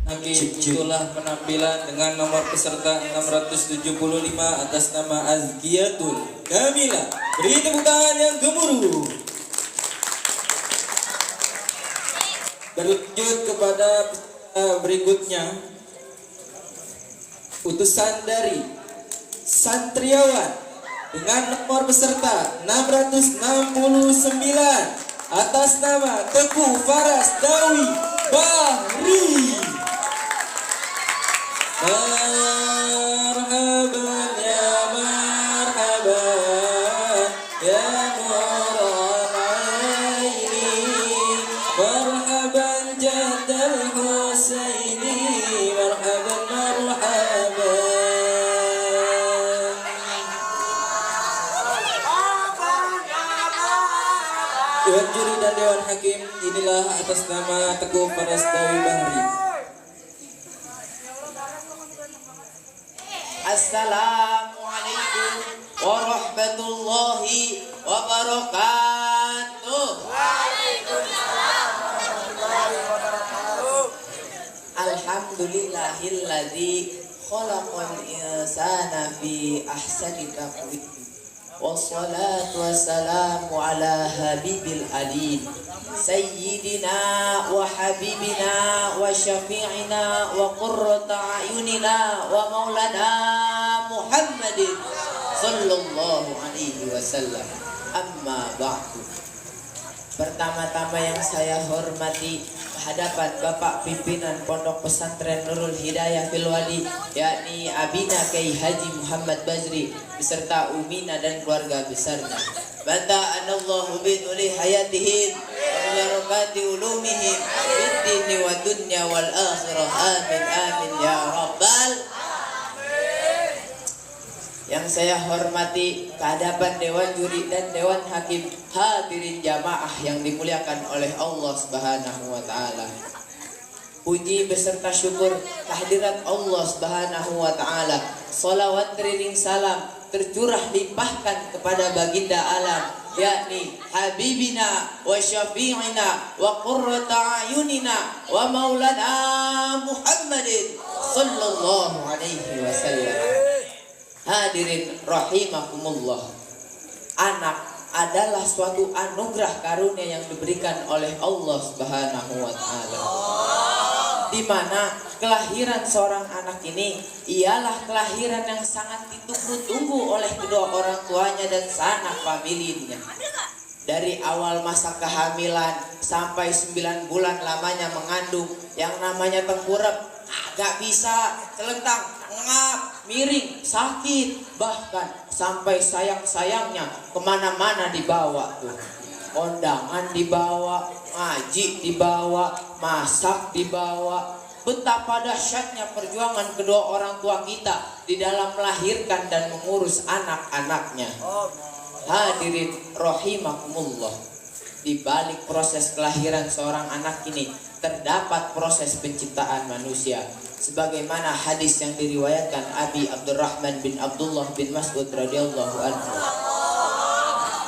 Hakim, itulah penampilan dengan nomor peserta 675 atas nama Azkiyatul Kamila. Beri tepuk tangan yang gemuruh. Berlanjut kepada berikutnya, utusan dari Santriawan dengan nomor peserta 669 atas nama Teguh Faras Dawi Bahri. Marhaban ya marhaban ya nurul aini, marhaban jaddal Husaini, marhaban marhaban. Dewan juri dan Dewan Hakim, inilah atas nama Teguh Faras Dawi Bahri. Assalamualaikum warahmatullahi wabarakatuh. Waalaikumsalam warahmatullahi wabarakatuh. Alhamdulillahilladzi khalaqal insana fi ahsani taqwim. Wassalatu wassalamu ala habibil alim Sayyidina wa habibina wa syafi'ina wa qurrata a'yunina wa maulana Muhammadin sallallahu alaihi wasallam. Amma ba'du. Pertama-tama yang saya hormati hadapan Bapak Pimpinan Pondok Pesantren Nurul Hidayah Filwadi, yakni Abina Kiai Haji Muhammad Bazri beserta Umina dan keluarga besarnya. Banta anallahu bi tuli hayatihim wa barakati ulumihim fid dini wa dunya wal akhirah. Amin amin ya rabbal. Yang saya hormati kehadapan Dewan Juri dan Dewan Hakim, hadirin jamaah yang dimuliakan oleh Allah Subhanahu wa taala. Puji beserta syukur kehadirat Allah Subhanahu wa taala. Salawat teriring salam tercurah limpahkan kepada baginda alam, yakni habibina wa syafi'ina wa qurrata a'yunina wa maulana Muhammadin sallallahu alaihi wasallam. Hadirin rahimakumullah. Anak adalah suatu anugerah karunia yang diberikan oleh Allah Subhanahu wa taala. Di mana kelahiran seorang anak ini ialah kelahiran yang sangat ditunggu-tunggu oleh kedua orang tuanya dan sanak familinya. Dari awal masa kehamilan sampai 9 bulan lamanya mengandung, yang namanya tengkurap, agak bisa celentang, ngap, miring, sakit, bahkan sampai sayang-sayangnya kemana-mana dibawa tuh. Kondangan dibawa, ngaji dibawa, masak dibawa. Betapa dahsyatnya perjuangan kedua orang tua kita di dalam melahirkan dan mengurus anak-anaknya. Hadirin rahimakumullah. Di balik proses kelahiran seorang anak ini terdapat proses penciptaan manusia, sebagaimana hadis yang diriwayatkan Abi Abdurrahman bin Abdullah bin Mas'ud radhiyallahu anhu.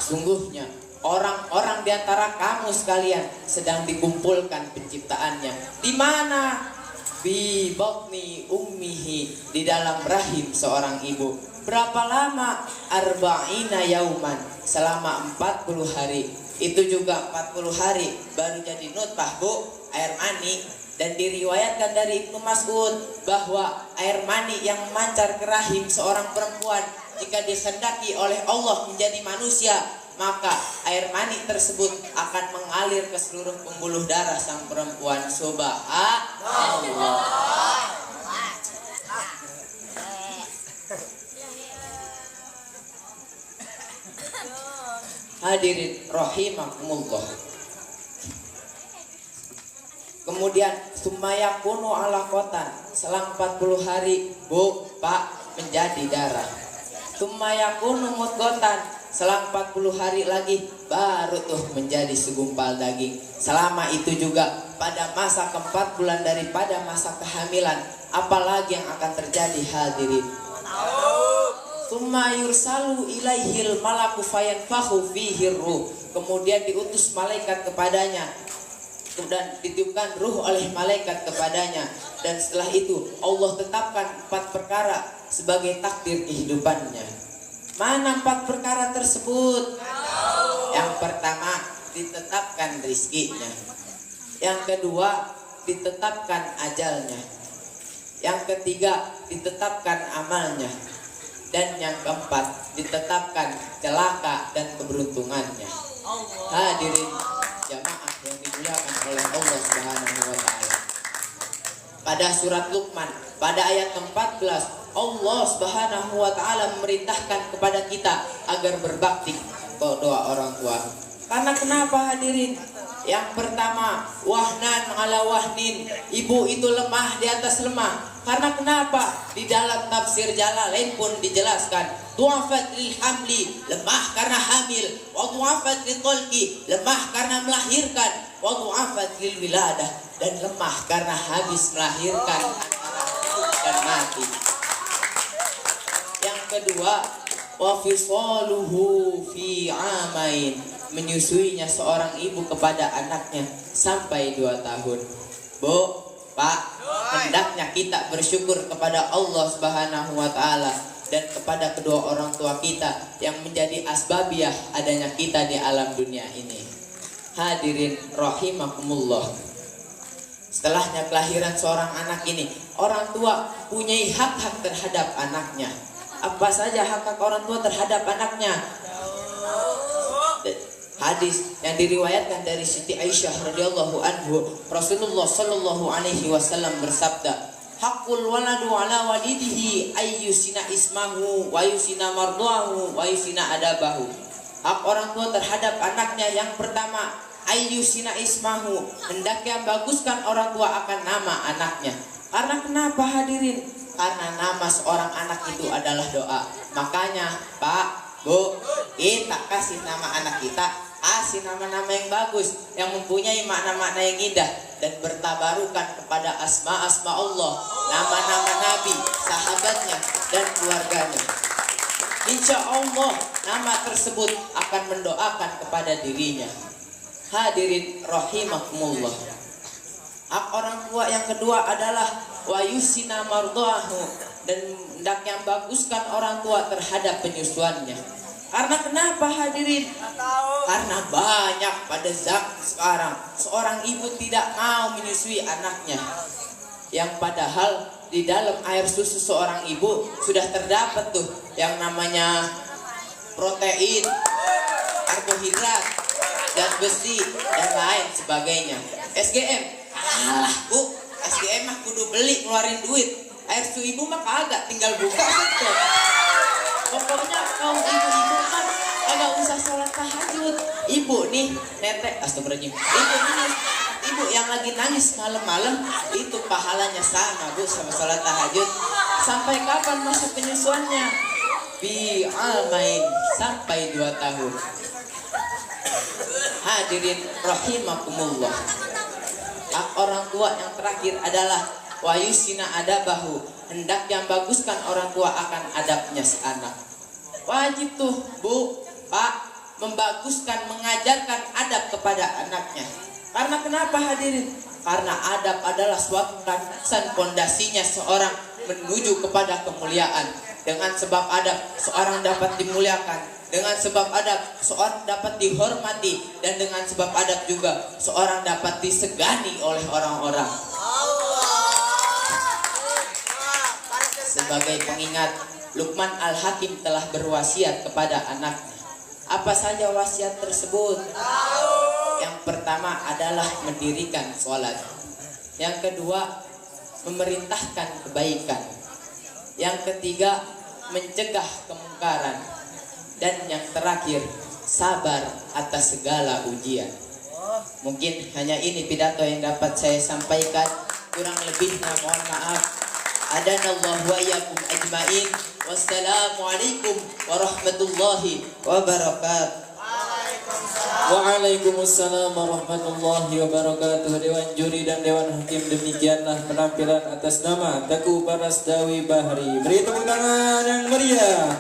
Sungguhnya orang-orang di antara kamu sekalian sedang dikumpulkan penciptaannya. Di mana? Fi batni ummihi, di dalam rahim seorang ibu. Berapa lama? Arba'ina yauman, selama 40 hari. Itu juga 40 hari baru jadi nutfah, Bu, air mani. Dan diriwayatkan dari Ibnu Mas'ud bahwa air mani yang memancar ke rahim seorang perempuan, jika dikehendaki oleh Allah menjadi manusia, maka air mani tersebut akan mengalir ke seluruh pembuluh darah sang perempuan. Subhanallah. Hadirin rahimakumullah. Kemudian sumayakunu ala kotan, selang 40 hari, Bu, Pak, menjadi darah. Sumayakunu mudgotan, selang 40 hari lagi baru tuh menjadi segumpal daging. Selama itu juga pada masa ke-4 bulan daripada masa kehamilan, apalagi yang akan terjadi, hadirin? Tsumma yursalu ilaihil malaku fayanfakhu fihi ruh. Kemudian diutus malaikat kepadanya dan ditiupkan ruh oleh malaikat kepadanya, dan setelah itu Allah tetapkan 4 perkara sebagai takdir kehidupannya. Mana 4 perkara tersebut? Yang pertama, ditetapkan rizkinya. Yang kedua, ditetapkan ajalnya. Yang ketiga, ditetapkan amalnya. Dan yang keempat, ditetapkan celaka dan keberuntungannya. Hadirin jamaah yang dimuliakan oleh Allah Subhanahu wa taala. Pada surat Luqman pada ayat ke-14, Allah Subhanahu wa taala memerintahkan kepada kita agar berbakti kedua orang tua. Karena kenapa hadirin? Yang pertama, wahnan ala wahnin, ibu itu lemah di atas lemah. Karena kenapa? Di dalam tafsir Jalalain pun dijelaskan, du'afat lil hamli, lemah karena hamil, wa du'afat lil talqi, lemah karena melahirkan, wa du'afat lil wiladah, dan lemah karena habis melahirkan antara hidup dan mati. Yang kedua, wa fisaluhu fi amain, menyusuinya seorang ibu kepada anaknya sampai 2 tahun. Bu, Pak, hendaknya kita bersyukur kepada Allah Subhanahu wa taala dan kepada kedua orang tua kita yang menjadi asbabiah adanya kita di alam dunia ini. Hadirin rahimakumullah. Setelahnya kelahiran seorang anak ini, orang tua punya hak-hak terhadap anaknya. Apa saja hak-hak orang tua terhadap anaknya? Hadis yang diriwayatkan dari Siti Aisyah radhiyallahu anhu, Rasulullah sallallahu alaihi wasallam bersabda, "Haqqul waladu ala walidihi ayyusina ismahu wa yusina marduahu wa yusina adabahu." Hak orang tua terhadap anaknya yang pertama, ayyusina ismahu, hendaknya baguskan orang tua akan nama anaknya. Karena kenapa hadirin? Karena nama seorang anak itu adalah doa. Makanya Pak, Bu, kita kasih nama anak kita, kasih nama-nama yang bagus, yang mempunyai makna-makna yang indah, dan bertabarukan kepada asma-asma Allah, nama-nama Nabi, sahabatnya, dan keluarganya. Insya Allah nama tersebut akan mendoakan kepada dirinya. Hadirin rahimakumullah. Hak orang tua yang kedua adalah wa yusina marduahu, dan hendaknya baguskan orang tua terhadap penyusuannya. Karena kenapa hadirin? Karena banyak pada zaman sekarang seorang ibu tidak mau menyusui anaknya, yang padahal di dalam air susu seorang ibu sudah terdapat tuh yang namanya protein, karbohidrat, zat besi, dan lain sebagainya. SGM, alah Bu, SGM mah kudu beli ngeluarin duit. Air susu ibu mah kagak, tinggal buka saja. Pokoknya kaum ibu-ibu kan agak usah sholat tahajud. Ibu nih, netek, astagfirullahaladzim. Ibu yang lagi nangis malam-malam, itu pahalanya sama Bu sama sholat tahajud. Sampai kapan masa penyusuannya? Bi amain, sampai 2 tahun. Hadirin rahimakumullah. Hak orang tua yang terakhir adalah wa yusina adabahu, hendak yang baguskan orang tua akan adabnya si anak. Wajib tuh Bu, Pak, membaguskan, mengajarkan adab kepada anaknya. Karena kenapa hadirin? Karena adab adalah suatu landasan pondasinya seorang menuju kepada kemuliaan. Dengan sebab adab seorang dapat dimuliakan, dengan sebab adab seorang dapat dihormati, dan dengan sebab adab juga seorang dapat disegani oleh orang-orang. Sebagai pengingat, Luqman Al-Hakim telah berwasiat kepada anaknya. Apa saja wasiat tersebut? Yang pertama adalah mendirikan sholat. Yang kedua, memerintahkan kebaikan. Yang ketiga, mencegah kemungkaran. Dan yang terakhir, sabar atas segala ujian. Mungkin hanya ini pidato yang dapat saya sampaikan. Kurang lebihnya mohon maaf. Adanallahu wa iyyakum ajmain. Wassalamualaikum warahmatullahi wabarakatuh. Waalaikumsalam warahmatullahi wabarakatuh. Dewan Juri dan Dewan Hakim, demikianlah penampilan atas nama Teguh Barasdawi Bahri. Beri tepuk tangan yang meriah.